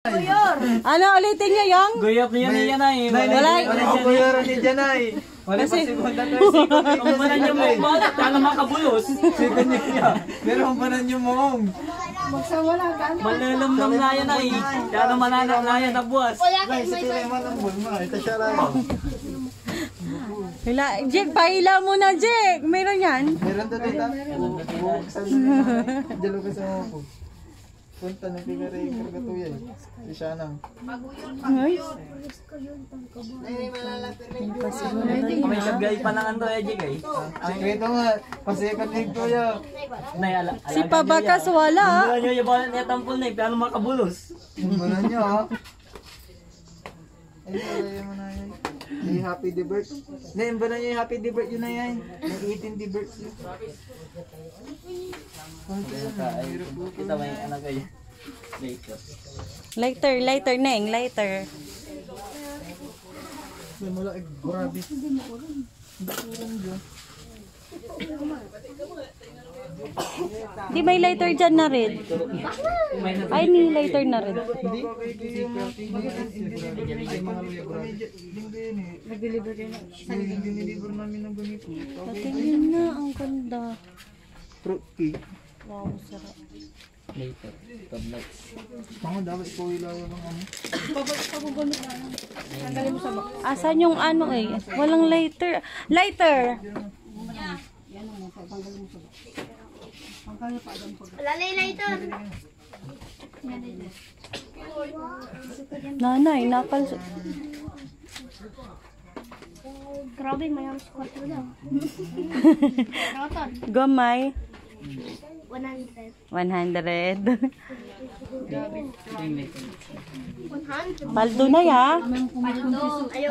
Ano ulitin niya yung? Guyap niya na yan ay. Wala. Guyap ni Janay. Wala pa segunda, third second. Ang banan niya mo, bakit? Kaya makabulos. Second niya. Pero ang banan niyo mong. Malalam na yan ay. Kaya mananak na yan na buwas. Nay, sa tira man ang bulma. Ito siya lang. Jake, paila mo na, Jake. Meron yan. Meron to dito. Buksan Dalo ka sa mga po. Punta na pigari kargatuya. Si Shanang. Nice. May lagay pa ng ano eh, Jig ay. Sikreto nga. Pasikat ni Kuya. Si Pabakas wala. Ang nyo yung balan niya tampol na eh. Kaya makabulos. Ang banan niyo ha. Ay, wala mo na yan. May happy the birth. Hindi, yung banan niyo yung happy the birth yun na yan. May 18 the birth yun. Kita may anak kayo. Lighter, Neng, lighter. May mula, grabe. Di may lighter dyan na red. Ay, ni lighter na red. Nag-deliver namin ng ganito. Patingin na, ang ganda. Fruit cake. Wow, sarap. Later. Tablets. Mga dapat ko ilayo ng ano. Asan yung ano eh? Walang lighter. Lighter! Lalay ito. Nanay, napal... Grabe, mayroon sa kwarto daw. Roton, Gamay. 100. 100. 100. Paldo na ya. Ayaw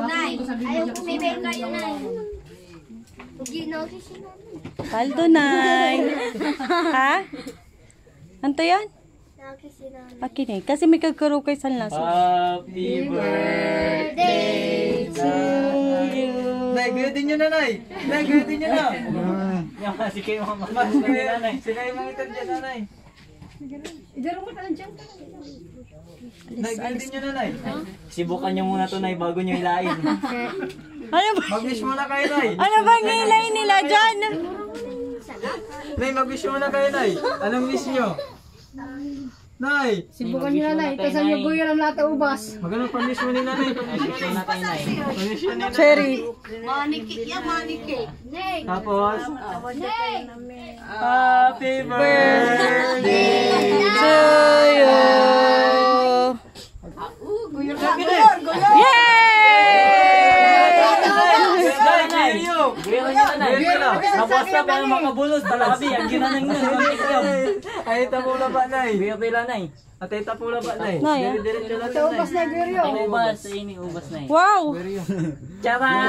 na eh. Ayaw kong bibig kayo na eh. Ginogi siya na. Paldo na. Ha? Anto yan? Akin eh. Kasi may kagkaro kay San Laso. Happy birthday to you. Nay, gayudin nyo na, Nay. Nay, gayudin nyo na. Yan kasi kayo mga Mas mga kuya, nanay. sila yung mga itan dyan, Nay. Nay, gayudin nyo na, Nay. Sibukan nyo muna to, Nay, bago nyo ilain. Ano ba? Mag-wish muna kayo, Nay. Ano ba ngilay nila dyan? Nay, mag-wish muna kayo, Nay. Anong wish nyo? Nay, Sibukan nyo na na, itasan nyo guyo ng lahat ng ubas. magandang pang-wish mo ni Nanay. Picture na tayo, Nay. Pang-wish mo ni Nanay. Cherry. Tapos, Happy Birthday to you. Yay! Nabuwas na pero makabulos. Talabi, ang ginanang nun. ay tapula ba, Nay? Bigyan pila, Nay. Atay tapula ba, Nay? Nay, ah. Diretso lang, Sa ubas Nay. na guyo. Ay, ubas. Ay, ubas, Nay. Wow! Charan!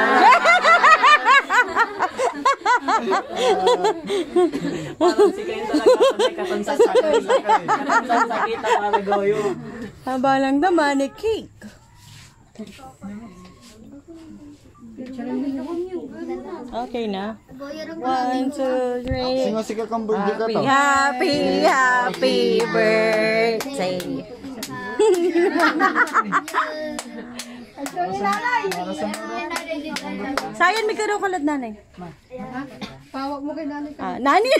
Parang si kayo talaga sanay katansa sakit. Katansa sakit ang para goyo. Haba lang naman ni cake. Okay na. 1, 2, 3. Singo si kang birthday ka to. Happy birthday. Sayan, may karo kalad nanay. Pawag mo kay nanay. Nani?